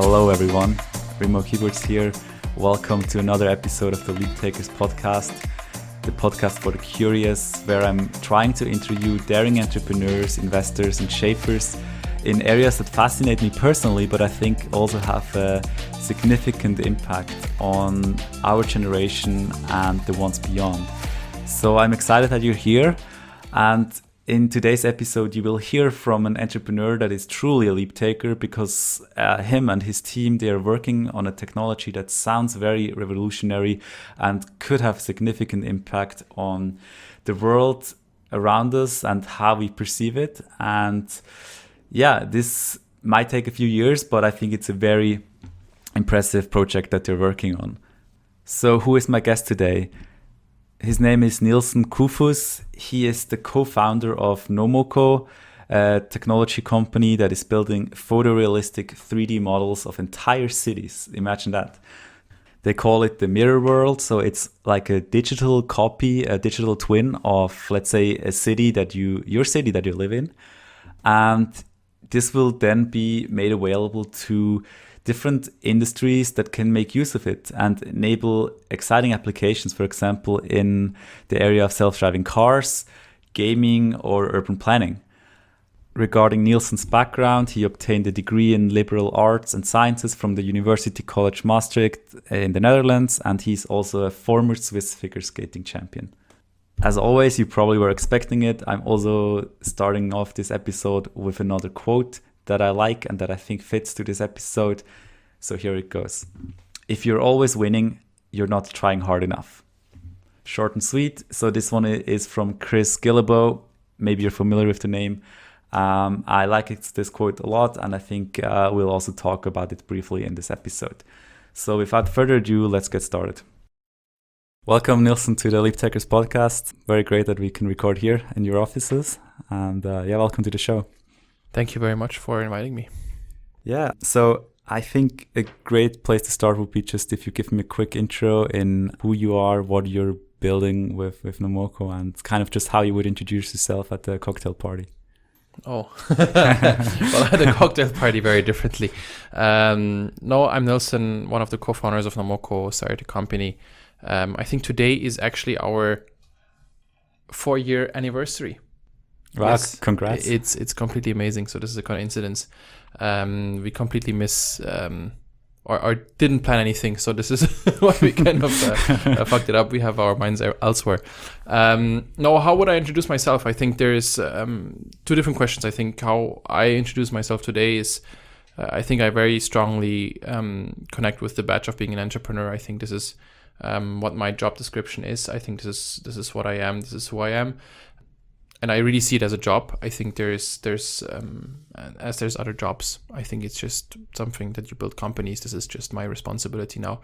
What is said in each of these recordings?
Hello everyone, Remo Keyboards here. Welcome to another episode of the Leap Takers podcast, the podcast for the curious, where I'm trying to interview daring entrepreneurs, investors and shapers in areas that fascinate me personally, but I think also have a significant impact on our generation and the ones beyond. So I'm excited that you're here, and in today's episode, you will hear from an entrepreneur that is truly a leap taker because him and his team, they are working on a technology that sounds very revolutionary and could have significant impact on the world around us and how we perceive it. And yeah, this might take a few years, but I think it's a very impressive project that they're working on. So who is my guest today? His name is Nilson Kufus. He is the co-founder of Nomoko, a technology company that is building photorealistic 3D models of entire cities. Imagine that. They call it the mirror world. So it's like a digital copy, a digital twin of, let's say, a city that your city that you live in. And this will then be made available to different industries that can make use of it and enable exciting applications, for example, in the area of self-driving cars, gaming, or urban planning. Regarding Nilson's background, he obtained a degree in liberal arts and sciences from the University College Maastricht in the Netherlands, and he's also a former Swiss figure skating champion. As always, you probably were expecting it. I'm also starting off this episode with another quote that I like and that I think fits to this episode. So here it goes. If you're always winning, you're not trying hard enough. Short and sweet. So this one is from Chris Guillebeau. Maybe you're familiar with the name. I like this quote a lot, and I think we'll also talk about it briefly in this episode. So without further ado, let's get started. Welcome, Nilson, to the Leap Takers podcast. Very great that we can record here in your offices. And welcome to the show. Thank you very much for inviting me. Yeah, so I think a great place to start would be just if you give me a quick intro in who you are, what you're building with Nomoko, and kind of just how you would introduce yourself at the cocktail party. Oh, well, at a cocktail party very differently. No, I'm Nilson, one of the co-founders of Nomoko, started a company. I think today is actually our 4-year anniversary. Wow, yes, congrats. It's completely amazing. So this is a coincidence. We completely or didn't plan anything. So this is what we kind of fucked it up. We have our minds elsewhere. No, how would I introduce myself? I think there is two different questions. I think how I introduce myself today is, I think I very strongly connect with the badge of being an entrepreneur. I think this is what my job description is. I think this is what I am. This is who I am. And I really see it as a job. I think there's other jobs. I think it's just something that you build companies. This is just my responsibility now.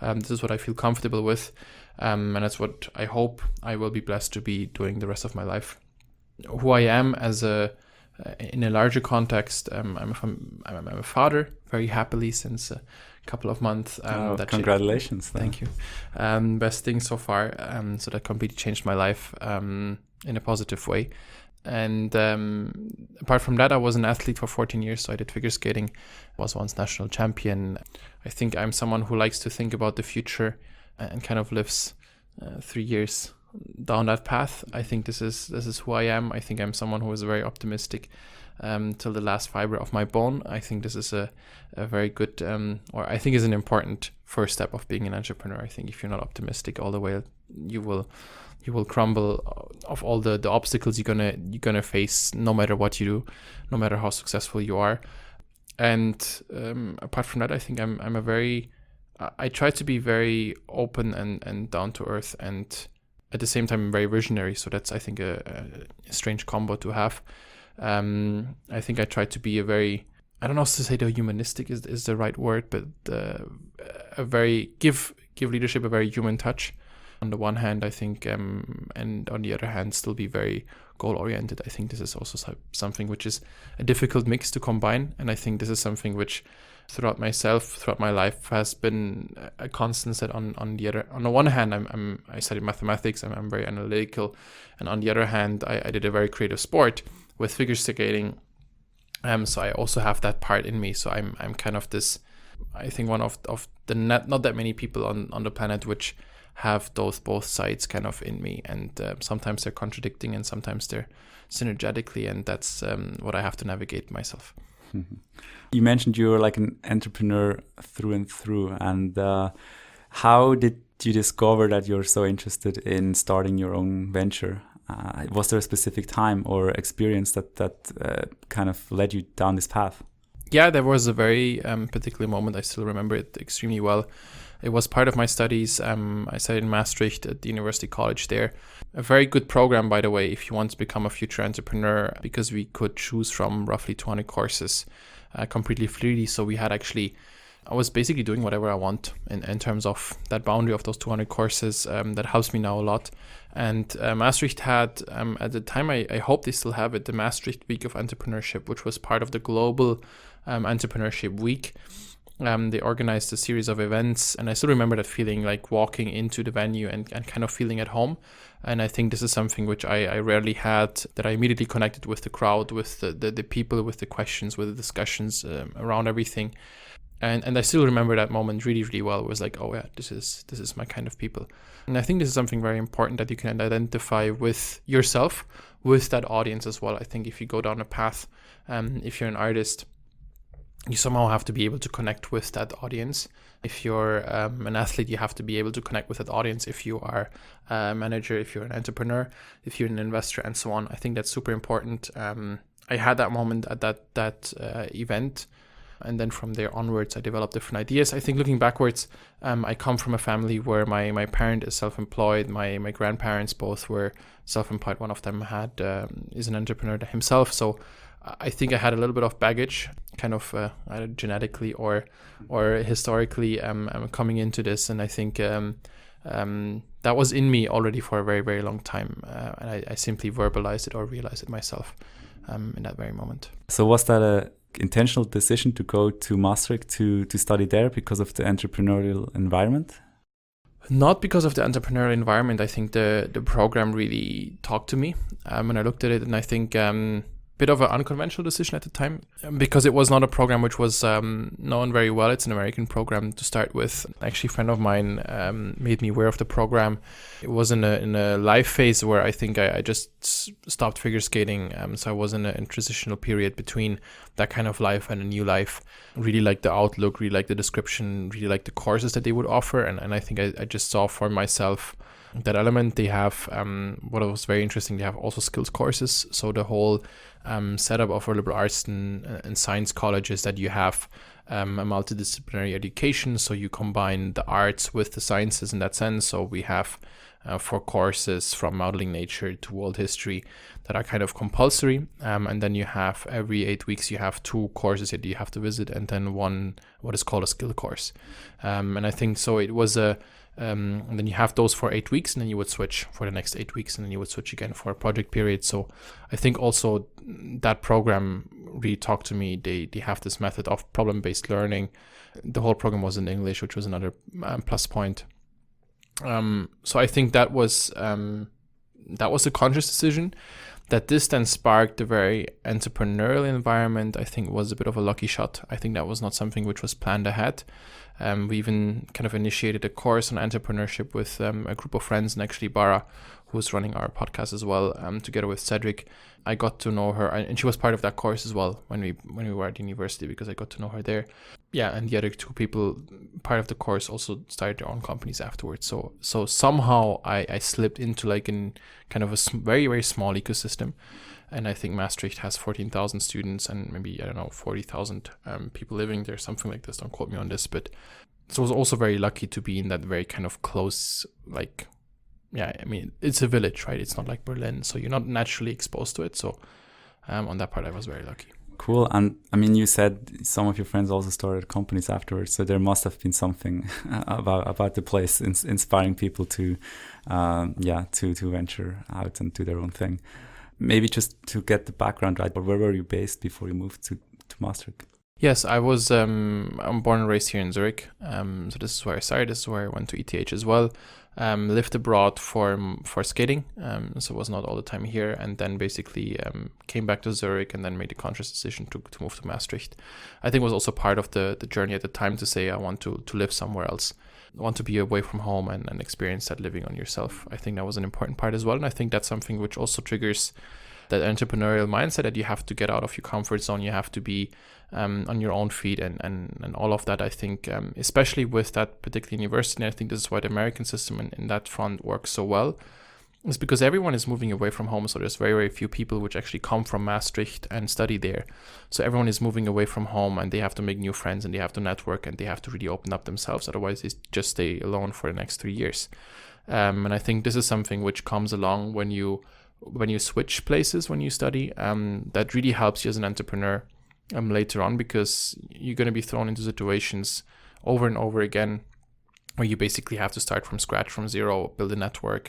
This is what I feel comfortable with. And that's what I hope I will be blessed to be doing the rest of my life. Who I am in a larger context, I'm a father, very happily since a couple of months. Congratulations. Thank you. Best thing so far. So that completely changed my life. In a positive way. And apart from that, I was an athlete for 14 years. So I did figure skating, was once national champion. I think I'm someone who likes to think about the future and kind of lives 3 years down that path. I think this is who I am. I think I'm someone who is very optimistic till the last fiber of my bone. I think this is a very good, or I think is an important first step of being an entrepreneur. I think if you're not optimistic all the way, you will crumble of all the obstacles you're gonna face, no matter what you do, no matter how successful you are. And apart from that, I think I try to be very open and down to earth, and at the same time I'm very visionary. So that's, I think, a strange combo to have. I think I try to be I don't know if to say the humanistic is the right word, but give leadership a very human touch. On the one hand, I think, and on the other hand, still be very goal-oriented. I think this is also something which is a difficult mix to combine. And I think this is something which, throughout my life, has been a constant. That on the one hand, I studied mathematics. I'm very analytical, and on the other hand, I did a very creative sport with figure skating. So I also have that part in me. So I'm kind of this I think one of the not that many people on the planet which have both sides kind of in me, and sometimes they're contradicting and sometimes they're synergetically, and that's what I have to navigate myself. You mentioned you were like an entrepreneur through and through, and how did you discover that you're so interested in starting your own venture? Was there a specific time or experience that kind of led you down this path? Yeah, there was a very particular moment. I still remember it extremely well. It was part of my studies. I studied in Maastricht at the University College there. A very good program, by the way, if you want to become a future entrepreneur, because we could choose from roughly 200 courses completely freely. So I was basically doing whatever I want in terms of that boundary of those 200 courses. That helps me now a lot. And Maastricht had, at the time, I hope they still have it, the Maastricht Week of Entrepreneurship, which was part of the global entrepreneurship week. They organized a series of events, and I still remember that feeling, like walking into the venue and kind of feeling at home. And I think this is something which I rarely had, that I immediately connected with the crowd, with the people, with the questions, with the discussions around everything. And I still remember that moment really, really well. It was like, oh yeah, this is my kind of people. And I think this is something very important, that you can identify with yourself, with that audience as well. I think if you go down a path, if you're an artist, you somehow have to be able to connect with that audience. If you're an athlete, you have to be able to connect with that audience. If you are a manager, if you're an entrepreneur, if you're an investor, and so on. I think that's super important. I had that moment at that event. And then from there onwards, I developed different ideas. I think looking backwards, I come from a family where my parent is self-employed. My grandparents both were self-employed. One of them is an entrepreneur himself. So I think I had a little bit of baggage, kind of either genetically or historically coming into this. And I think that was in me already for a very, very long time. And I simply verbalized it or realized it myself in that very moment. So was that a intentional decision to go to Maastricht to study there because of the entrepreneurial environment? Not because of the entrepreneurial environment. I think the program really talked to me when I looked at it, and I think bit of an unconventional decision at the time, because it was not a program which was known very well. It's an American program to start with. Actually, a friend of mine made me aware of the program. It was in a life phase where I think I just stopped figure skating. So I was in a transitional period between that kind of life and a new life. Really liked the outlook, really liked the description, really liked the courses that they would offer. And I think I just saw for myself that element. They have, what was very interesting, they have also skills courses. So the whole setup of our liberal arts and science colleges, that you have a multidisciplinary education. So you combine the arts with the sciences in that sense. So we have 4 courses from modeling nature to world history that are kind of compulsory. And then you have every 8 weeks, you have 2 courses that you have to visit, and then one, what is called a skill course. And I think so it was and then you have those for 8 weeks, and then you would switch for the next 8 weeks, and then you would switch again for a project period. So I think also that program really talked to me. They have this method of problem-based learning. The whole program was in English, which was another plus point. So I think that was a conscious decision. That this then sparked a very entrepreneurial environment, I think, was a bit of a lucky shot. I think that was not something which was planned ahead. We even kind of initiated a course on entrepreneurship with a group of friends, and actually Bara, who's running our podcast as well, together with Cedric. I got to know her, and she was part of that course as well when we were at university, because I got to know her there. Yeah, and the other 2 people, part of the course, also started their own companies afterwards. So somehow I slipped into like in kind of a very, very small ecosystem. And I think Maastricht has 14,000 students and maybe, 40,000 people living there, something like this. Don't quote me on this. But so I was also very lucky to be in that very kind of close, like, yeah, I mean, it's a village, right? It's not like Berlin. So you're not naturally exposed to it. So on that part, I was very lucky. Cool. And I mean, you said some of your friends also started companies afterwards. So there must have been something about the place inspiring people to venture out and do their own thing. Maybe just to get the background right, where were you based before you moved to Maastricht? Yes, I was. I'm born and raised here in Zurich. So this is where I started. This is where I went to ETH as well. Lived abroad for skating. So was not all the time here, and then basically came back to Zurich, and then made a conscious decision to move to Maastricht. I think it was also part of the journey at the time to say I want to live somewhere else. I want to be away from home and experience that living on yourself. I think that was an important part as well, and I think that's something which also triggers that entrepreneurial mindset, that you have to get out of your comfort zone, you have to be on your own feet and all of that. I think especially with that particular university, and I think this is why the American system in that front works so well, is because everyone is moving away from home. So there's very, very few people which actually come from Maastricht and study there. So everyone is moving away from home, and they have to make new friends, and they have to network, and they have to really open up themselves. Otherwise they just stay alone for the next 3 years. And I think this is something which comes along when you switch places when you study, that really helps you as an entrepreneur later on, because you're going to be thrown into situations over and over again where you basically have to start from scratch, from zero, build a network,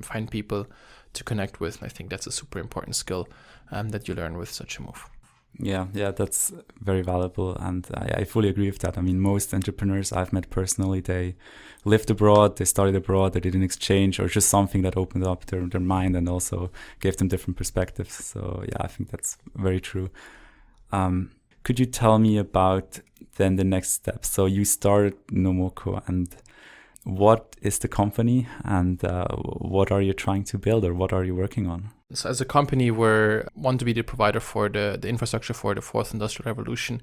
find people to connect with. And I think that's a super important skill that you learn with such a move. Yeah, that's very valuable, and I fully agree with that. I mean, most entrepreneurs I've met personally, they lived abroad, they studied abroad, they did an exchange, or just something that opened up their mind and also gave them different perspectives. So yeah, I think that's very true. Could you tell me about then the next steps? So you started Nomoko, and what is the company, and what are you trying to build, or what are you working on? So as a company, we want to be the provider for the infrastructure for the fourth industrial revolution.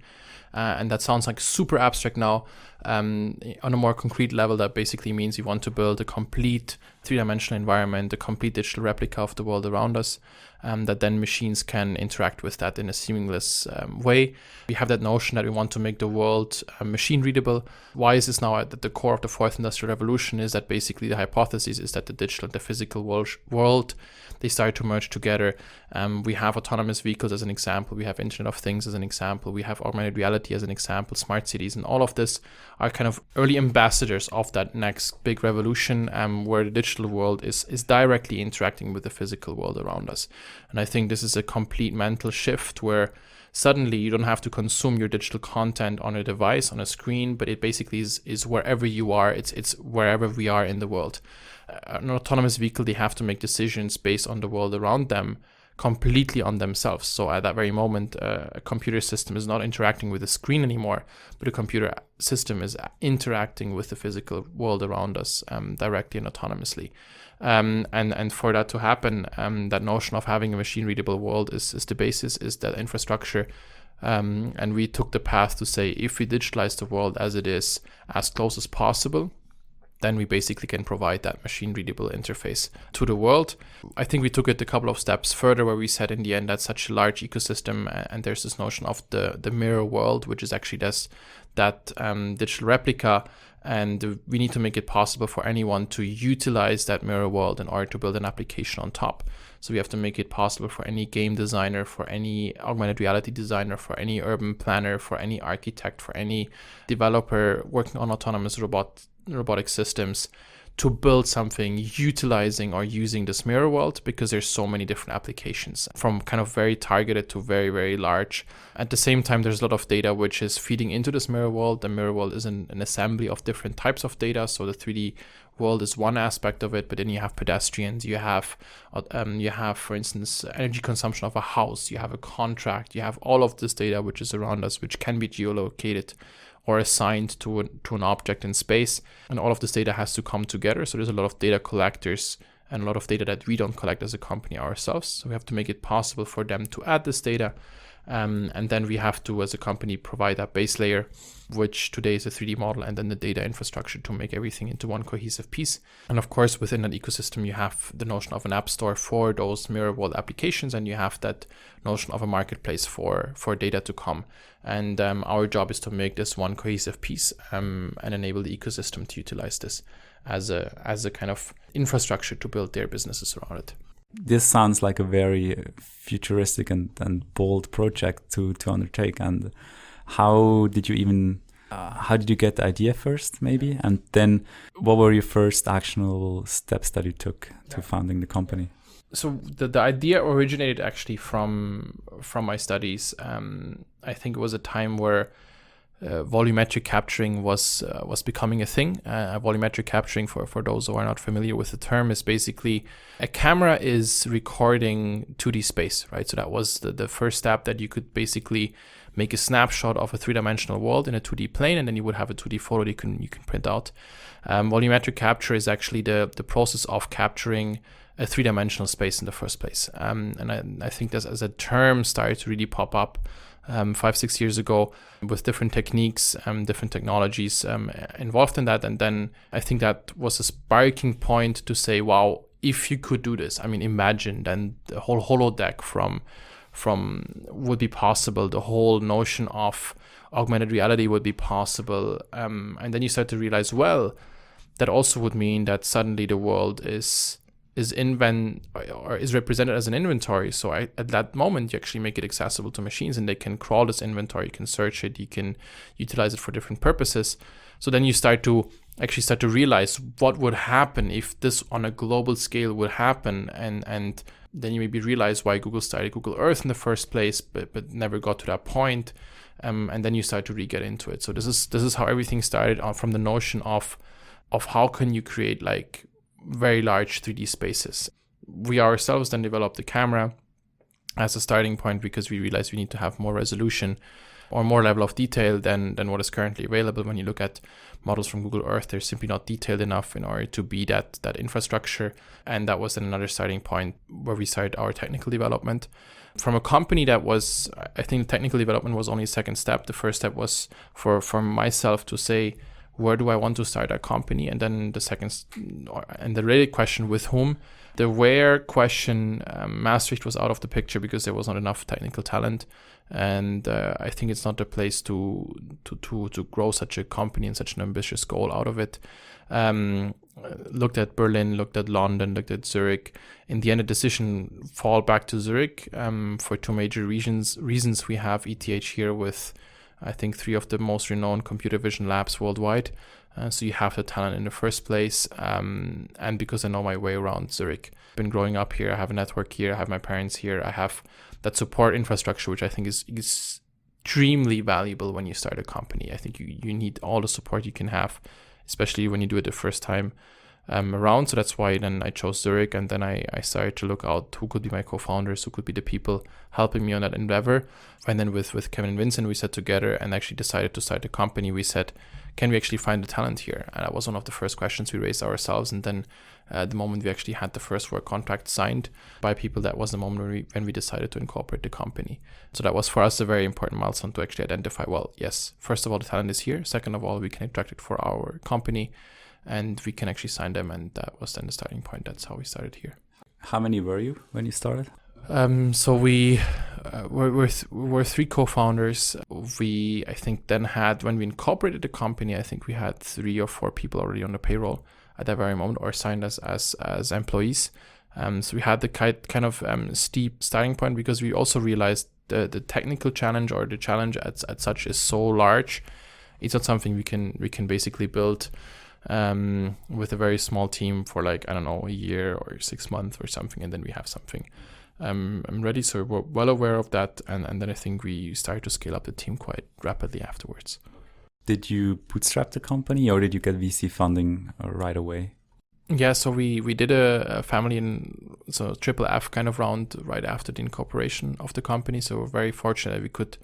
And that sounds like super abstract now. On a more concrete level, that basically means you want to build a complete three-dimensional environment, a complete digital replica of the world around us, that then machines can interact with that in a seamless way. We have that notion that we want to make the world machine readable. Why is this now at the core of the fourth industrial revolution? Is that basically the hypothesis is that the digital and the physical world, they start to merge together. We have autonomous vehicles as an example. We have Internet of Things as an example. We have augmented reality as an example, smart cities, and all of this are kind of early ambassadors of that next big revolution, where the digital world is directly interacting with the physical world around us. And I think this is a complete mental shift where suddenly you don't have to consume your digital content on a device, on a screen, but it basically is wherever you are. It's wherever we are in the world. An autonomous vehicle, they have to make decisions based on the world around them, completely on themselves. So at that very moment, a computer system is not interacting with the screen anymore, but a computer system is interacting with the physical world around us directly and autonomously. And for that to happen, that notion of having a machine-readable world is the basis, is that infrastructure. And we took the path to say, if we digitalize the world as it is, as close as possible, then we basically can provide that machine-readable interface to the world. I think we took it a couple of steps further, where we said in the end that's such a large ecosystem, and there's this notion of the mirror world, which is actually that digital replica, and we need to make it possible for anyone to utilize that mirror world in order to build an application on top. So we have to make it possible for any game designer, for any augmented reality designer, for any urban planner, for any architect, for any developer working on autonomous robotic systems, to build something utilizing or using this mirror world, because there's so many different applications, from kind of very targeted to very, very large. At the same time, there's a lot of data which is feeding into this mirror world. The mirror world is an assembly of different types of data. So the 3D world is one aspect of it, but then you have pedestrians, you have, for instance, energy consumption of a house, you have a contract, you have all of this data which is around us, which can be geolocated or assigned to an object in space. And all of this data has to come together. So there's a lot of data collectors and a lot of data that we don't collect as a company ourselves. So we have to make it possible for them to add this data. And then we have to, as a company, provide that base layer, which today is a 3D model, and then the data infrastructure to make everything into one cohesive piece. And of course, within that ecosystem, you have the notion of an app store for those mirror world applications, and you have that notion of a marketplace for data to come. And our job is to make this one cohesive piece and enable the ecosystem to utilize this as a kind of infrastructure to build their businesses around it. This sounds like a very futuristic and bold project to undertake. And how did you get the idea first, maybe? And then what were your first actionable steps that you took to founding the company? So the idea originated actually from my studies. I think it was a time where volumetric capturing was becoming a thing. Volumetric capturing, for those who are not familiar with the term, is basically a camera is recording 2D space, right? So that was the first step, that you could basically make a snapshot of a three-dimensional world in a 2D plane, and then you would have a 2D photo you can print out. Volumetric capture is actually the process of capturing a three-dimensional space in the first place. And I think this as a term started to really pop up 5-6 years ago, with different techniques, different technologies involved in that. And then I think that was a sparking point to say, wow, if you could do this, I mean, imagine then the whole holodeck from would be possible. The whole notion of augmented reality would be possible. And then you start to realize, well, that also would mean that suddenly the world is represented as an inventory. So at that moment, you actually make it accessible to machines, and they can crawl this inventory, you can search it, you can utilize it for different purposes. So then you start to realize what would happen if this on a global scale would happen, and then you maybe realize why Google started Google Earth in the first place, but never got to that point. And then you start to really get into it. So this is how everything started, from the notion of how can you create like very large 3D spaces. We ourselves then developed the camera as a starting point, because we realized we need to have more resolution or more level of detail than what is currently available. When you look at models from Google Earth, they're simply not detailed enough in order to be that infrastructure. And that was then another starting point where we started our technical development. From a company that was, I think technical development was only a second step. The first step was for myself to say, where do I want to start a company? And then the second, and the related question, with whom? The where question, Maastricht was out of the picture because there was not enough technical talent. And I think it's not the place to grow such a company and such an ambitious goal out of it. Looked at Berlin, looked at London, looked at Zurich. In the end, the decision fall back to Zurich for two major reasons. We have ETH here with, I think, 3 of the most renowned computer vision labs worldwide. So you have the talent in the first place. And because I know my way around Zurich. I've been growing up here. I have a network here. I have my parents here. I have that support infrastructure, which I think is extremely valuable when you start a company. I think you need all the support you can have, especially when you do it the first time around. So that's why then I chose Zurich, and then I started to look out who could be my co-founders, who could be the people helping me on that endeavor. And then with Kevin and Vincent, we sat together and actually decided to start a company. We said, can we actually find the talent here? And that was one of the first questions we raised ourselves. And then the moment we actually had the first work contract signed by people, that was the moment when we decided to incorporate the company. So that was for us a very important milestone to actually identify, well, yes, first of all, the talent is here. Second of all, we can attract it for our company, and we can actually sign them. And that was then the starting point. That's how we started here. How many were you when you started? So we were 3 co-founders. We, I think, then had, when we incorporated the company, I think we had 3 or 4 people already on the payroll at that very moment, or signed as employees. So we had the kind of steep starting point, because we also realized the technical challenge, or the challenge at such, is so large. It's not something we can basically build with a very small team for, like, I don't know, a year or 6 months or something, and then we have something ready. So we're well aware of that, and then I think we started to scale up the team quite rapidly afterwards. Did you bootstrap the company, or did you get VC funding right away? Yeah, so we did a family and so triple F kind of round right after the incorporation of the company. So we're very fortunate that we could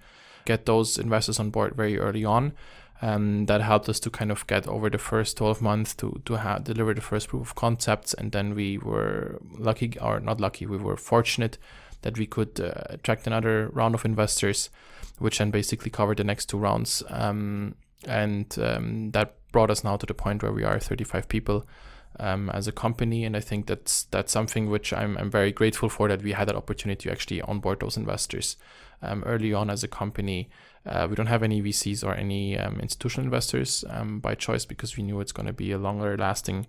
get those investors on board very early on. That helped us to kind of get over the first 12 months to deliver the first proof of concepts. And then we were lucky, or not lucky, we were fortunate that we could attract another round of investors, which then basically covered the next 2 rounds. And that brought us now to the point where we are 35 people as a company. And I think that's something which I'm very grateful for, that we had that opportunity to actually onboard those investors early on as a company. We don't have any VCs or any institutional investors by choice, because we knew it's going to be a longer lasting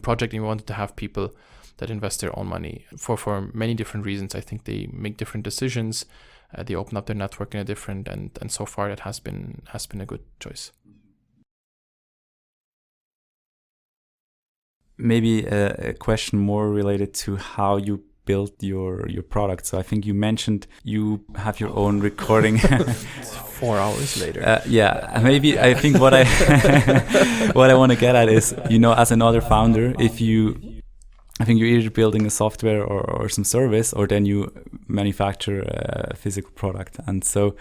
project, and we wanted to have people that invest their own money for many different reasons. I think they make different decisions. They open up their network in a different, and so far that has been a good choice. Maybe a question more related to how you build your product. So I think you mentioned you have your own recording. 4 hours later. Maybe I think what I what I want to get at is, as another founder, I think you're either building a software or some service, or then you manufacture a physical product. And so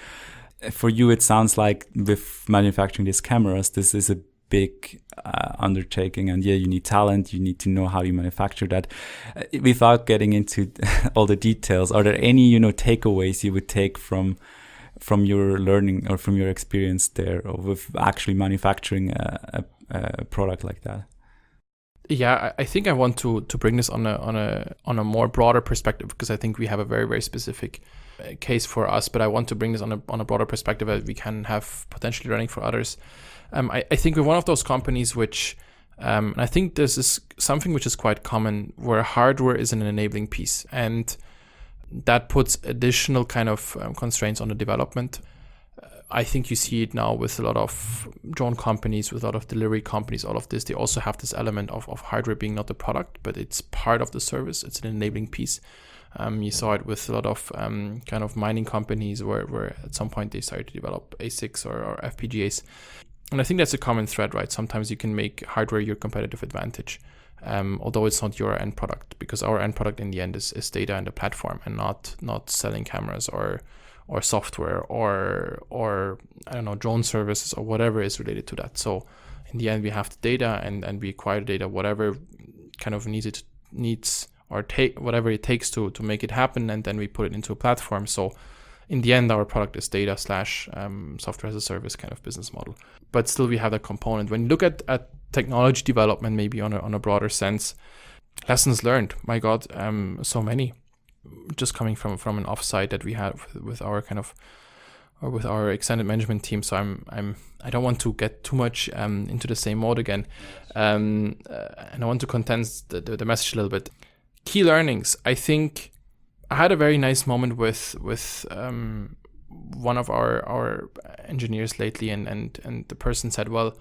for you, it sounds like with manufacturing these cameras, this is a big undertaking, and you need talent, you need to know how you manufacture that. Without getting into all the details, are there any takeaways you would take from your learning or from your experience there with actually manufacturing a product like that? I think I want to bring this on a more broader perspective, because I think we have a very, very specific case for us, but I want to bring this on a broader perspective that we can have potentially learning for others. I think we're one of those companies which, and I think this is something which is quite common, where hardware is an enabling piece, and that puts additional kind of constraints on the development. I think you see it now with a lot of drone companies, with a lot of delivery companies, all of this. They also have this element of hardware being not the product, but it's part of the service. It's an enabling piece. You saw it with a lot of kind of mining companies where at some point they started to develop ASICs or FPGAs. And I think that's a common thread, right? Sometimes you can make hardware your competitive advantage, although it's not your end product, because our end product in the end is data and a platform, and not selling cameras or software or I don't know, drone services or whatever is related to that. So in the end, we have the data and we acquire the data, whatever kind of needs or take whatever it takes to make it happen, and then we put it into a platform. So in the end, our product is data / software as a service kind of business model. But still, we have that component. When you look at technology development, maybe on a broader sense, lessons learned. My God, so many. Just coming from an offsite that we had with our kind of, or with our extended management team. So I don't want to get too much into the same mode again, and I want to condense the message a little bit. Key learnings. I think I had a very nice moment with one of our engineers lately, and the person said, well,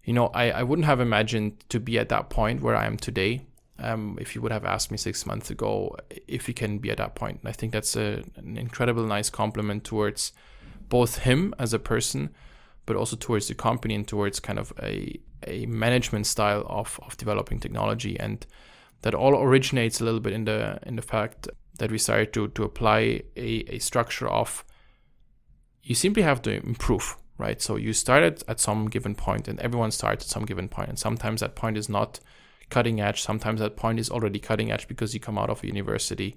I wouldn't have imagined to be at that point where I am today. If you would have asked me 6 months ago if we can be at that point. And I think that's an incredible nice compliment towards both him as a person, but also towards the company and towards kind of a management style of developing technology. And that all originates a little bit in the fact that we started to apply a structure of, you simply have to improve, right? So you started at some given point, and everyone starts at some given point. And sometimes that point is not cutting edge. Sometimes that point is already cutting edge because you come out of a university.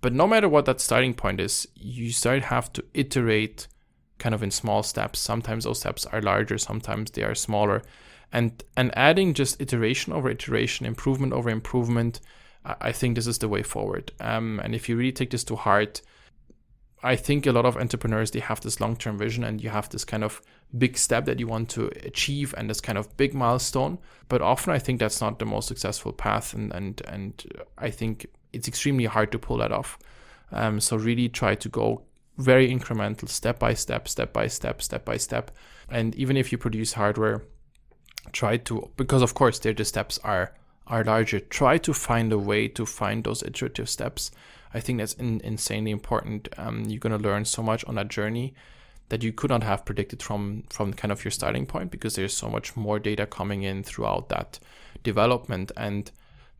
But no matter what that starting point is, you have to iterate kind of in small steps. Sometimes those steps are larger, sometimes they are smaller. And adding just iteration over iteration, improvement over improvement, I think this is the way forward. And if you really take this to heart, I think a lot of entrepreneurs, they have this long-term vision, and you have this kind of big step that you want to achieve and this kind of big milestone. But often I think that's not the most successful path. And I think it's extremely hard to pull that off. So really try to go very incremental, step by step. And even if you produce hardware, try to, because of course the steps are larger, try to find a way to find those iterative steps. I think that's insanely important. You're going to learn so much on that journey that you could not have predicted from kind of your starting point, because there's so much more data coming in throughout that development. And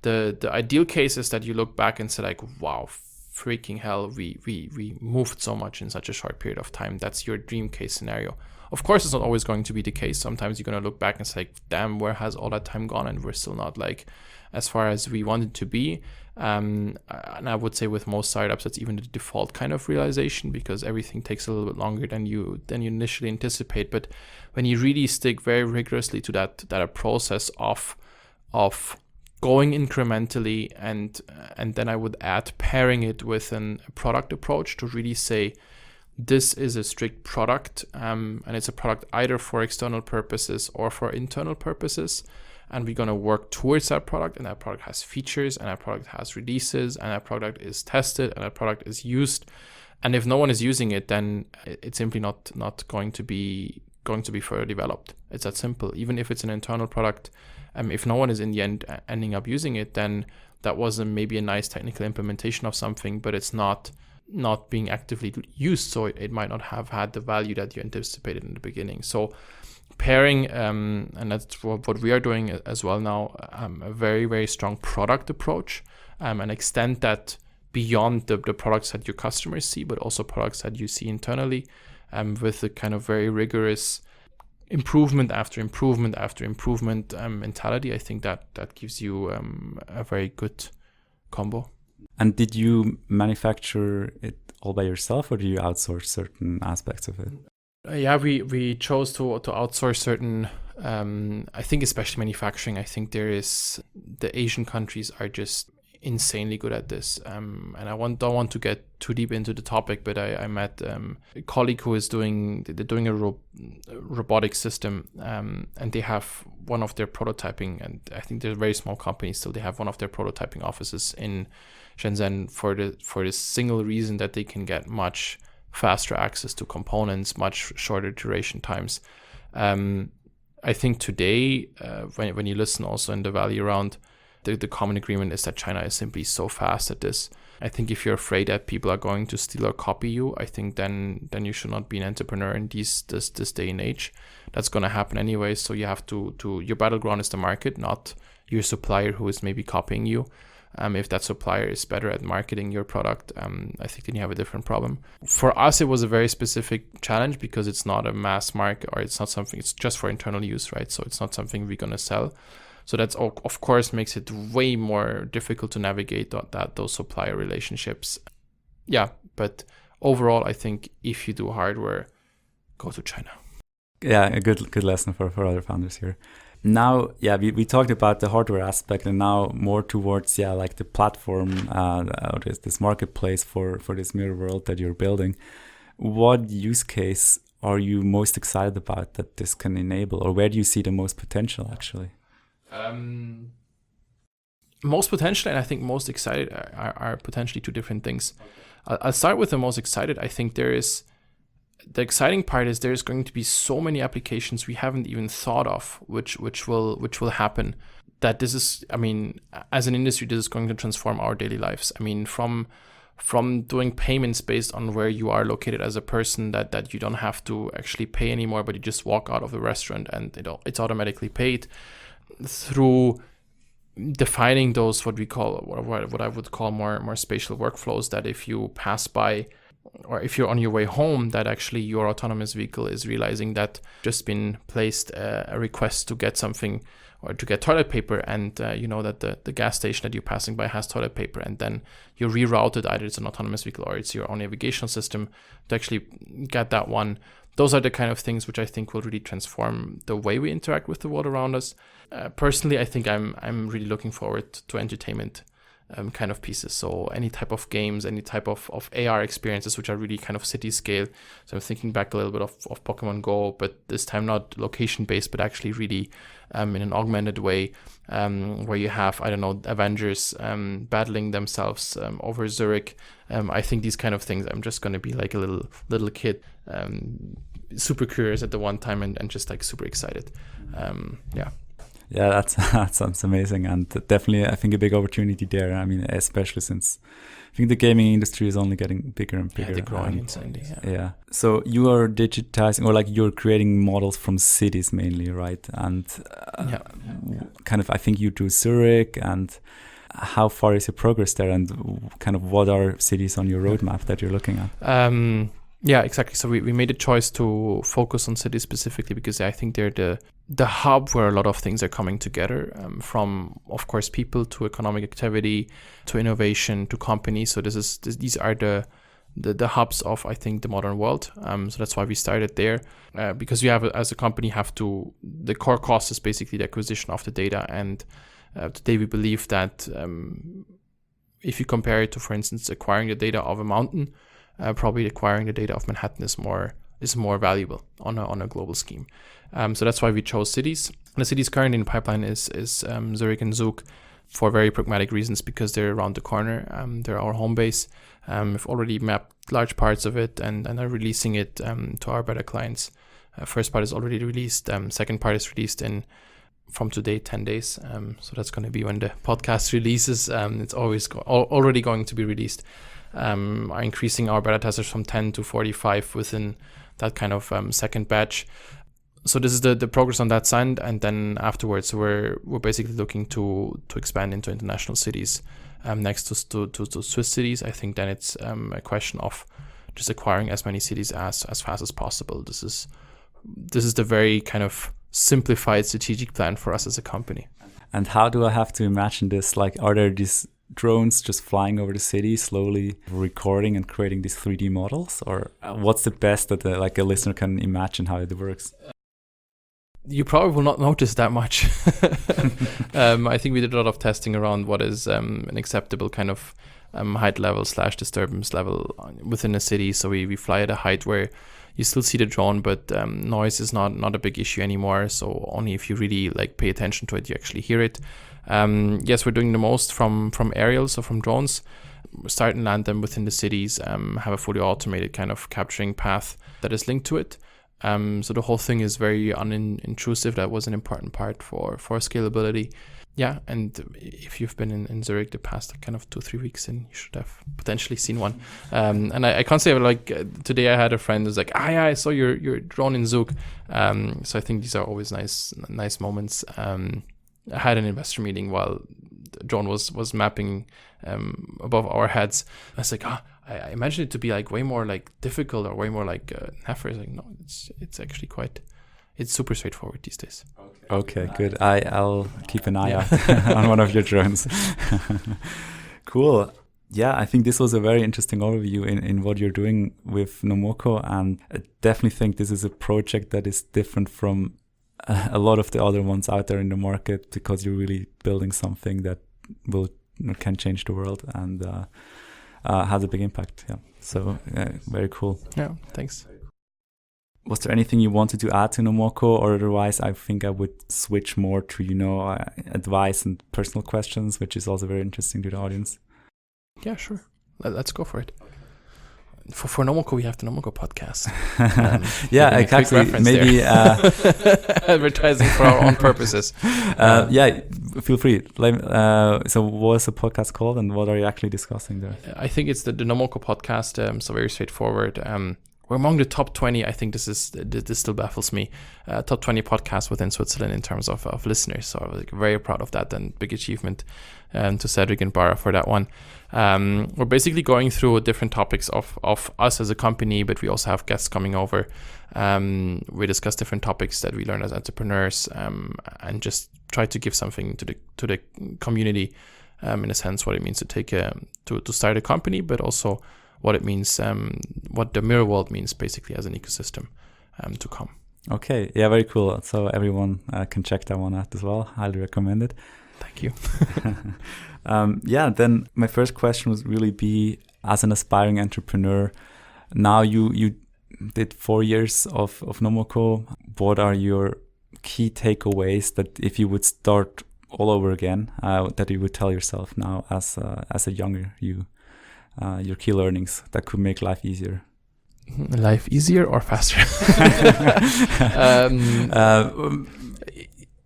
the ideal case is that you look back and say like, wow, freaking hell, we moved so much in such a short period of time. That's your dream case scenario. Of course, it's not always going to be the case. Sometimes you're going to look back and say, like, damn, where has all that time gone? And we're still not like as far as we wanted to be. And I would say with most startups, that's even the default kind of realization, because everything takes a little bit longer than you initially anticipate. But when you really stick very rigorously to that process of going incrementally, and then I would add pairing it with a product approach to really say, this is a strict product, and it's a product either for external purposes or for internal purposes. And we're going to work towards that product, and that product has features, and that product has releases, and that product is tested, and that product is used. And if no one is using it, then it's simply not going to be going to be further developed. It's that simple. Even if it's an internal product, if no one is in the end ending up using it, then that was maybe a nice technical implementation of something, but it's not being actively used, so it might not have had the value that you anticipated in the beginning. So pairing, and that's what we are doing as well now, a very, very strong product approach, and extend that beyond the products that your customers see, but also products that you see internally, with a kind of very rigorous improvement after improvement after improvement mentality. I think that gives you a very good combo. And did you manufacture it all by yourself, or do you outsource certain aspects of it? Yeah, we chose to outsource certain, I think especially manufacturing. I think the Asian countries are just insanely good at this. And I don't want to get too deep into the topic, but I met a colleague who is doing a robotic system, and they have one of their prototyping, and I think they're very small companies, so they have one of their prototyping offices in Shenzhen for the single reason that they can get much faster access to components, much shorter duration times. I think today, when you listen also in the Valley around, the common agreement is that China is simply so fast at this. I think if you're afraid that people are going to steal or copy you, I think then you should not be an entrepreneur in this day and age. That's going to happen anyway. So you have to your battleground is the market, not your supplier who is maybe copying you. If that supplier is better at marketing your product, I think then you have a different problem. For us, it was a very specific challenge because it's not a mass market, or it's not something, it's just for internal use, right? So it's not something we're going to sell. So that's, of course, makes it way more difficult to navigate those supplier relationships. Yeah, but overall, I think if you do hardware, go to China. Yeah, a good lesson for other founders here. Now, we talked about the hardware aspect, and now more towards like the platform, or this marketplace for this mirror world that you're building. What use case are you most excited about that this can enable, or where do you see the most potential actually? Most potential, and I think most excited are potentially two different things. I'll start with the most excited. I think the exciting part is there's going to be so many applications we haven't even thought of, which will happen. That this is, I mean, as an industry, this is going to transform our daily lives. I mean, from doing payments based on where you are located as a person, that you don't have to actually pay anymore, but you just walk out of the restaurant and it's automatically paid, through defining those what I would call more spatial workflows, that if you pass by or if you're on your way home, that actually your autonomous vehicle is realizing that just been placed a request to get something or to get toilet paper, and you know that the gas station that you're passing by has toilet paper, and then you're rerouted, either it's an autonomous vehicle or it's your own navigational system to actually get that one. Those are the kind of things which I think will really transform the way we interact with the world around us. Personally, I think I'm really looking forward to entertainment kind of pieces. So any type of games, any type of AR experiences, which are really kind of city scale. So I'm thinking back a little bit of Pokemon Go, but this time not location based, but actually really in an augmented way, where you have, I don't know, Avengers battling themselves over Zurich. I think these kind of things, I'm just going to be like a little kid, super curious at the one time and just like super excited. Yeah, that sounds amazing, and definitely I think a big opportunity there. I mean, especially since I think the gaming industry is only getting bigger and bigger. Yeah, they're growing insanely. Yeah. So you are digitizing, or like you're creating models from cities mainly, right? And kind of, I think you do Zurich. And how far is your progress there? And kind of what are cities on your roadmap that you're looking at? Yeah, exactly. So we made a choice to focus on cities specifically because I think they're the hub where a lot of things are coming together, from, of course, people to economic activity to innovation to companies. So these are the hubs of, I think, the modern world. So that's why we started there, because we have, as a company, the core cost is basically the acquisition of the data. And today we believe that if you compare it to, for instance, acquiring the data of a mountain, probably acquiring the data of Manhattan is more valuable on a global scheme. So that's why we chose cities. The cities currently in the pipeline is Zurich and Zug, for very pragmatic reasons, because they're around the corner. They're our home base. We've already mapped large parts of it and are releasing it to our beta clients First part is already released. Second part is released from today, 10 days. So that's going to be when the podcast releases. It's always already going to be released. Are increasing our beta testers from 10 to 45 within that kind of second batch. So this is the progress on that side, and then afterwards we're basically looking to expand into international cities next to Swiss cities. I think then it's a question of just acquiring as many cities as fast as possible. This is the very kind of simplified strategic plan for us as a company. And how do I have to imagine this? Like, are there these drones just flying over the city, slowly recording and creating these 3D models, or what's the best that a listener can imagine how it works? You probably will not notice that much. I think we did a lot of testing around what is an acceptable kind of height level / disturbance level within a city. So we fly at a height where you still see the drone, but noise is not a big issue anymore. So only if you really pay attention to it, you actually hear it. Yes, we're doing the most from aerial, so from drones. Start and land them within the cities, have a fully automated kind of capturing path that is linked to it. So the whole thing is very unintrusive. That was an important part for scalability. Yeah, and if you've been in Zurich the past kind of 2-3 weeks, then you should have potentially seen one. And I can't say today I had a friend who's like, yeah, I saw your drone in Zug. So I think these are always nice moments. I had an investor meeting while the drone was mapping above our heads. I was like, I imagine it to be way more difficult or way more effort. No, it's actually it's super straightforward these days. Okay, good. I'll keep an eye out on one of your drones. Cool. Yeah, I think this was a very interesting overview in what you're doing with Nomoko, and I definitely think this is a project that is different from a lot of the other ones out there in the market, because you're really building something that can change the world and has a big impact. Yeah, so very cool. Yeah, thanks. Was there anything you wanted to add to Nomoko, or otherwise I think I would switch more to advice and personal questions, which is also very interesting to the audience. Yeah, sure. Let's go for it. For Nomoko, we have the Nomoko podcast. Yeah, exactly. Maybe advertising for our own purposes. Yeah, feel free. So what's the podcast called, and what are you actually discussing there? I think it's the Nomoko podcast. So very straightforward. We're among the top 20. I think this still baffles me. Top 20 podcasts within Switzerland in terms of listeners. So I was very proud of that, and big achievement to Cedric and Bara for that one. We're basically going through different topics of us as a company, but we also have guests coming over. We discuss different topics that we learn as entrepreneurs, and just try to give something to the community, in a sense, what it means to start a company, but also what it means, what the mirror world means basically as an ecosystem to come. Okay, yeah, very cool. So everyone can check that one out as well. Highly recommend it. Thank you. Yeah, then my first question would really be, as an aspiring entrepreneur, now you did 4 years of Nomoko. What are your key takeaways that if you would start all over again, that you would tell yourself now as a younger you? Your key learnings that could make life easier. Life easier or faster?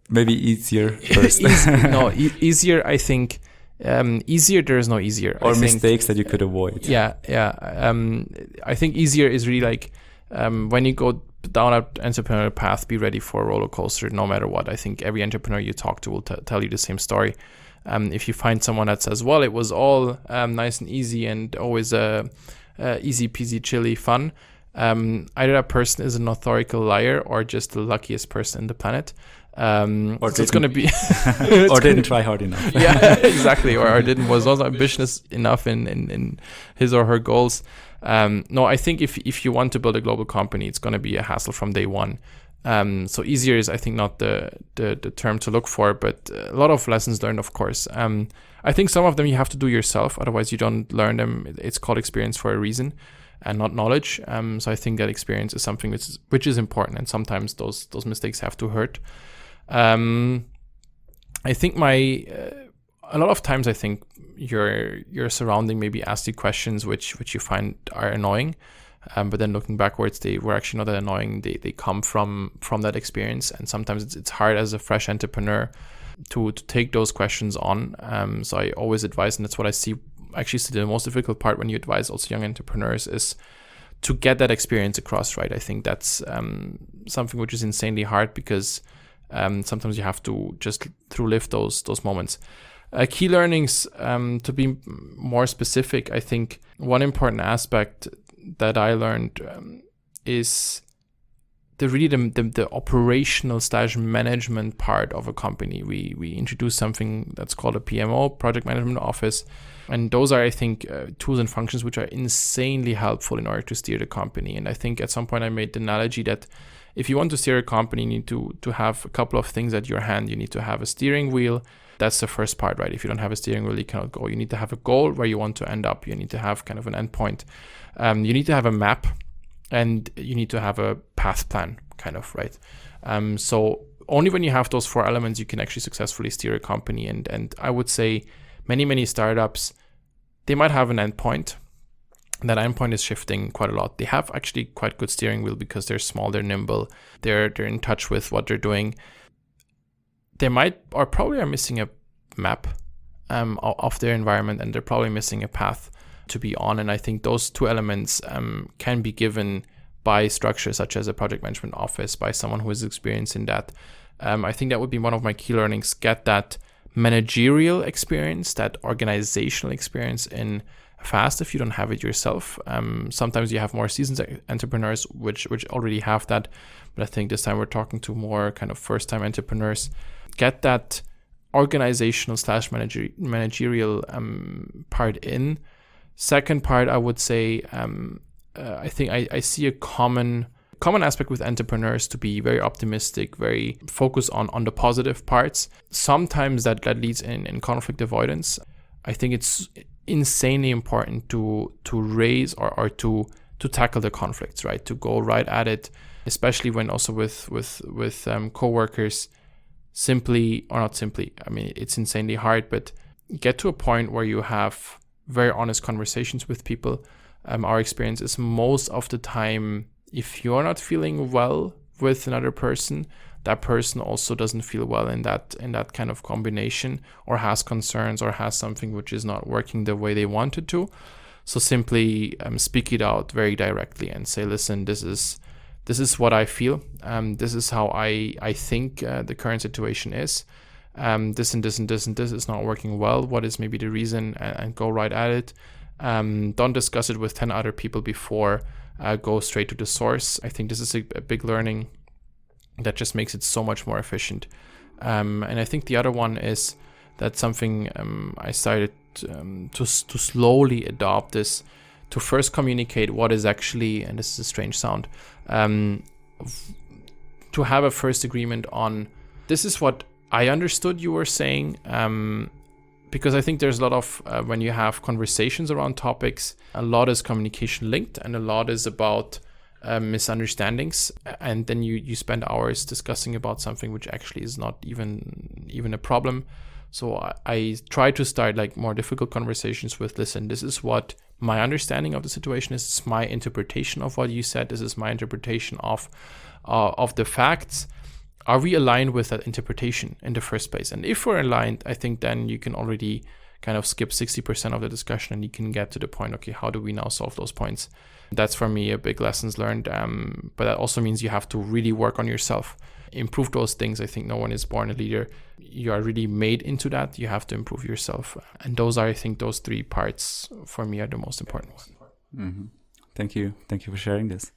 Maybe easier first. Easier. I think easier. There is no easier. Or mistakes that you could avoid. Yeah. I think easier is really when you go down an entrepreneurial path, be ready for a roller coaster no matter what. I think every entrepreneur you talk to will tell you the same story. If you find someone that says, well, it was all nice and easy and always easy peasy chilly fun, either that person is an authorical liar or just the luckiest person in the planet. Or so it's going to be or didn't try hard enough. Yeah, exactly. Or was not ambitious enough in his or her goals. No, I think if you want to build a global company, it's going to be a hassle from day one. So easier is, I think, not the term to look for, but a lot of lessons learned, of course. I think some of them you have to do yourself, otherwise you don't learn them. It's called experience for a reason and not knowledge. So I think that experience is something which is important, and sometimes those mistakes have to hurt. I think a lot of times I think your surrounding maybe ask you questions which you find are annoying. But then looking backwards, they were actually not that annoying. They come from that experience, and sometimes it's hard as a fresh entrepreneur to take those questions on. So I always advise, and that's what I see the most difficult part when you advise also young entrepreneurs is to get that experience across, right? I think that's something which is insanely hard because sometimes you have to just live those moments. Key learnings, to be more specific, I think one important aspect that I learned is the operational / management part of a company. We introduced something that's called a PMO, Project Management Office. And those are, I think, tools and functions which are insanely helpful in order to steer the company. And I think at some point I made the analogy that if you want to steer a company, you need to have a couple of things at your hand. You need to have a steering wheel. That's the first part, right? If you don't have a steering wheel, you cannot go. You need to have a goal where you want to end up. You need to have kind of an endpoint. You need to have a map, and you need to have a path plan, kind of, right? So only when you have those 4 elements, you can actually successfully steer a company. And I would say many startups, they might have an endpoint. That endpoint is shifting quite a lot. They have actually quite good steering wheel because they're small, they're nimble, they're in touch with what they're doing. They probably are missing a map of their environment, and they're probably missing a path to be on. And I think those 2 elements can be given by structures such as a project management office, by someone who is experienced in that. I think that would be one of my key learnings. Get that managerial experience, that organizational experience in fast if you don't have it yourself. Sometimes you have more seasoned entrepreneurs which already have that, but I think this time we're talking to more kind of first-time entrepreneurs. Get that organizational / managerial part in. Second part, I would say, I think I see a common aspect with entrepreneurs to be very optimistic, very focused on the positive parts. Sometimes that leads in conflict avoidance. I think it's insanely important to raise or to tackle the conflicts, right? To go right at it, especially when also with coworkers. Simply, or not simply, I mean, it's insanely hard, but get to a point where you have very honest conversations with people. Our experience is most of the time, if you're not feeling well with another person, that person also doesn't feel well in that kind of combination, or has concerns, or has something which is not working the way they want it to. So simply speak it out very directly and say, listen, this is what I feel. This is how I think the current situation is. This and this and this and this is not working well. What is maybe the reason? And go right at it. Don't discuss it with 10 other people before. Go straight to the source. I think this is a big learning that just makes it so much more efficient. And I think the other one is that something I started to slowly adopt is to first communicate what is actually, and this is a strange sound, to have a first agreement on, this is what I understood you were saying, because I think there's a lot of, when you have conversations around topics, a lot is communication linked, and a lot is about misunderstandings, and then you spend hours discussing about something which actually is not even a problem. So I try to start like more difficult conversations with, listen, this is what my understanding of the situation is. It's my interpretation of what you said. This is my interpretation of the facts. Are we aligned with that interpretation in the first place? And if we're aligned, I think then you can already kind of skip 60% of the discussion, and you can get to the point, okay, how do we now solve those points? That's for me a big lessons learned. But that also means you have to really work on yourself, improve those things. I think no one is born a leader. You are really made into that. You have to improve yourself. And those are, I think, those 3 parts for me are the most important ones. Mm-hmm. Thank you. Thank you for sharing this.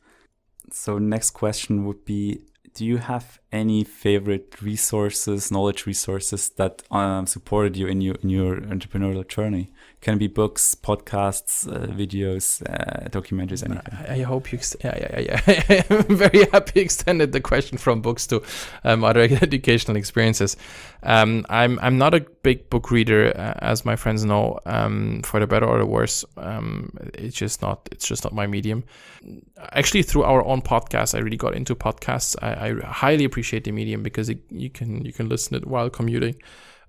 So next question would be, do you have any favorite resources, knowledge resources that supported you in your entrepreneurial journey? Can be books, podcasts, videos, documentaries, anything. I hope you. I'm very happy you extended the question from books to other educational experiences. I'm not a big book reader, as my friends know, for the better or the worse. It's just not my medium. Actually, through our own podcast, I really got into podcasts. I highly appreciate the medium because you can listen it while commuting.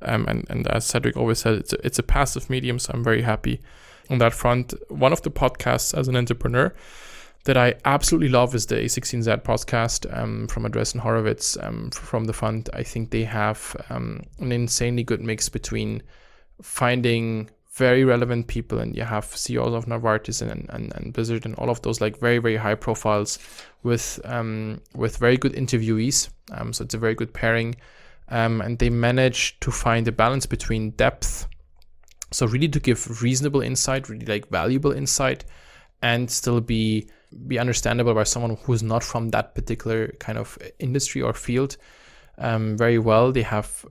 And as Cedric always said, it's a passive medium, so I'm very happy on that front. One of the podcasts as an entrepreneur that I absolutely love is the A16Z podcast from Andreessen Horowitz from the fund. I think they have an insanely good mix between finding very relevant people, and you have CEOs of Novartis and Blizzard and all of those like very, very high profiles with very good interviewees. So it's a very good pairing. And they manage to find a balance between depth, so really to give reasonable insight, really like valuable insight, and still be understandable by someone who's not from that particular kind of industry or field very well. They have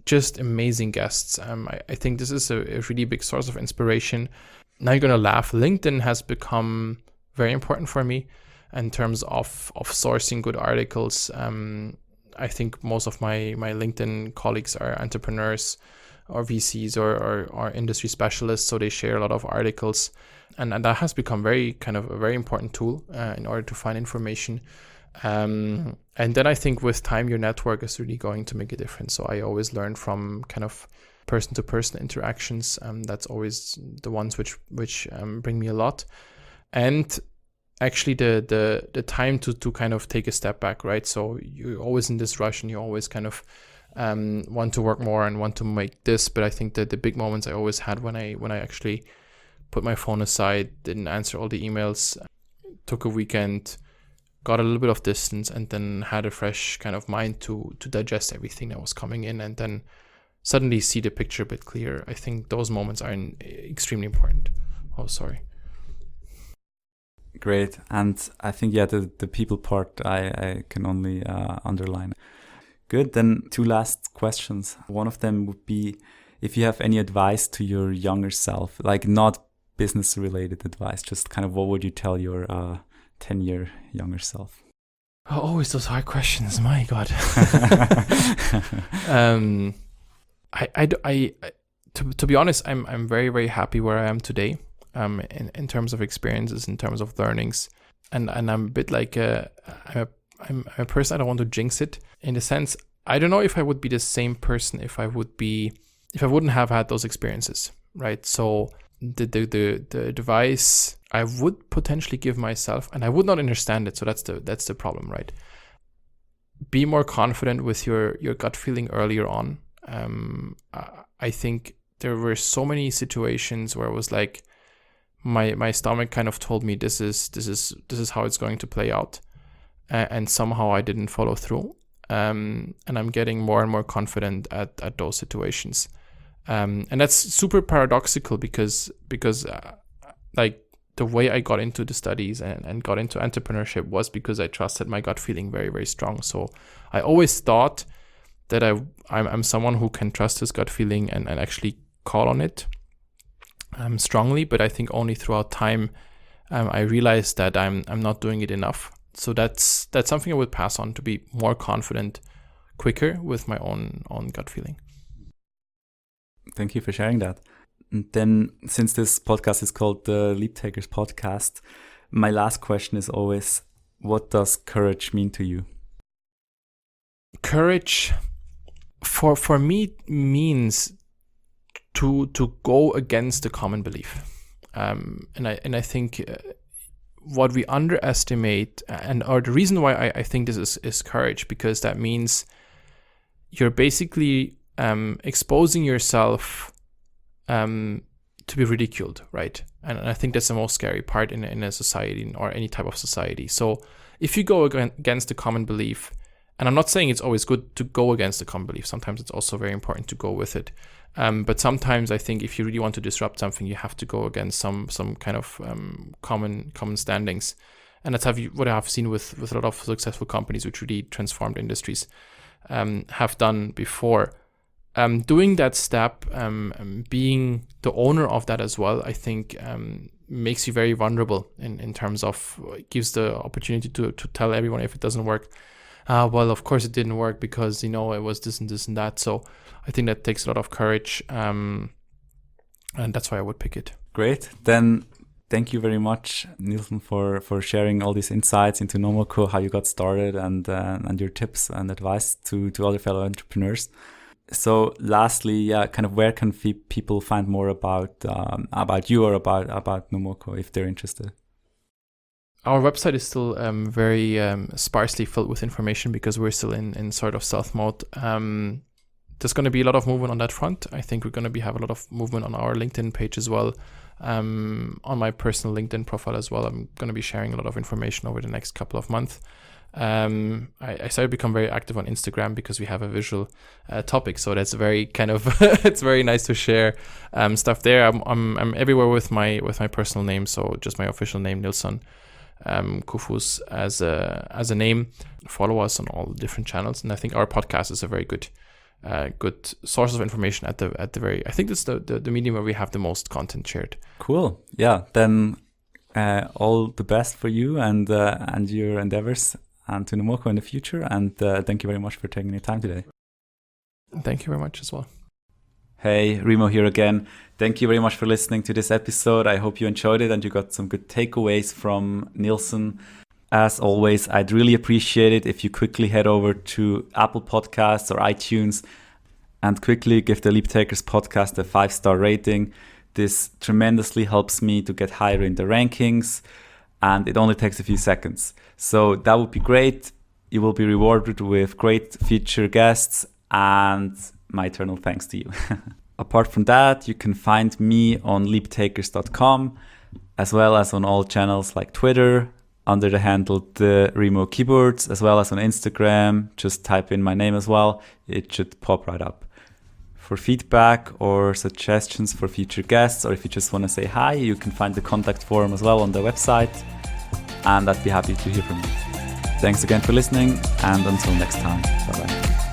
just amazing guests. I think this is a really big source of inspiration. Now you're going to laugh. LinkedIn has become very important for me in terms of sourcing good articles. I think most of my LinkedIn colleagues are entrepreneurs or VCs or industry specialists, so they share a lot of articles. And that has become a very important tool in order to find information. And then I think with time, your network is really going to make a difference. So I always learn from kind of person-to-person interactions. That's always the ones which bring me a lot. And actually the time to kind of take a step back, right? So you're always in this rush and you always kind of want to work more and want to make this. But I think that the big moments I always had when I actually put my phone aside, didn't answer all the emails, took a weekend, got a little bit of distance, and then had a fresh kind of mind to digest everything that was coming in, and then suddenly see the picture a bit clearer. I think those moments are extremely important. Oh, sorry. Great. And I think, the people part I can only underline. Good. Then 2 last questions. One of them would be if you have any advice to your younger self, like not business related advice, just kind of what would you tell your 10-year younger self? Oh, always those hard questions. My God. To be honest, I'm very, very happy where I am today. In terms of experiences, in terms of learnings, and I'm a bit like I'm a person. I don't want to jinx it. In a sense, I don't know if I would be the same person if I wouldn't have had those experiences, right? So the advice I would potentially give myself, and I would not understand it. So that's the problem, right? Be more confident with your gut feeling earlier on. I think there were so many situations where it was like my stomach kind of told me this is how it's going to play out, and somehow I didn't follow through. And I'm getting more and more confident at those situations. And that's super paradoxical because like the way I got into the studies and got into entrepreneurship was because I trusted my gut feeling very, very strong. So I always thought that I'm someone who can trust his gut feeling and actually call on it strongly. But I think only throughout time I realized that I'm not doing it enough. So that's something I would pass on, to be more confident quicker with my own gut feeling. Thank you for sharing that. And then, since this podcast is called the Leap Takers Podcast, my last question is always, what does courage mean to you? Courage, for me, means to go against the common belief. And I think what we underestimate, or the reason why I think this is courage, because that means you're basically exposing yourself to be ridiculed, right? And I think that's the most scary part in a society or any type of society. So if you go against the common belief, and I'm not saying it's always good to go against the common belief, sometimes it's also very important to go with it. But sometimes I think if you really want to disrupt something, you have to go against some kind of common standings. And that's what I've seen with a lot of successful companies which really transformed industries have done before. Doing that step, being the owner of that as well, I think makes you very vulnerable in terms of, it gives the opportunity to tell everyone if it doesn't work. Well, of course it didn't work because, it was this and this and that. So I think that takes a lot of courage. And that's why I would pick it. Great. Then thank you very much, Nilson, for sharing all these insights into Nomoko, how you got started, and your tips and advice to other fellow entrepreneurs. So lastly, kind of where can people find more about you or about Nomoko if they're interested? Our website is still very sparsely filled with information because we're still in sort of stealth mode. There's going to be a lot of movement on that front. I think we're going to have a lot of movement on our LinkedIn page as well. On my personal LinkedIn profile as well, I'm going to be sharing a lot of information over the next couple of months. I started to become very active on Instagram because we have a visual topic, so that's very kind of it's very nice to share stuff there. I'm everywhere with my personal name, so just my official name, Nilson Kufus as a name. Follow us on all the different channels, and I think our podcast is a very good source of information at the very. I think that's the medium where we have the most content shared. Cool. Yeah. Then all the best for you and your endeavors, and to Nomoko in the future. And thank you very much for taking your time today. Thank you very much as well. Hey, Remo here again. Thank you very much for listening to this episode. I hope you enjoyed it and you got some good takeaways from Nilson. As always, I'd really appreciate it if you quickly head over to Apple Podcasts or iTunes and quickly give the Leap Takers podcast a 5-star rating. This tremendously helps me to get higher in the rankings, and it only takes a few seconds. So that would be great. You will be rewarded with great future guests and my eternal thanks to you. Apart from that, you can find me on leaptakers.com as well as on all channels like Twitter under the handle The Remo Keyboards, as well as on Instagram. Just type in my name as well. It should pop right up. For feedback or suggestions for future guests, or if you just want to say hi, you can find the contact form as well on the website, and I'd be happy to hear from you. Thanks again for listening, and until next time, bye-bye.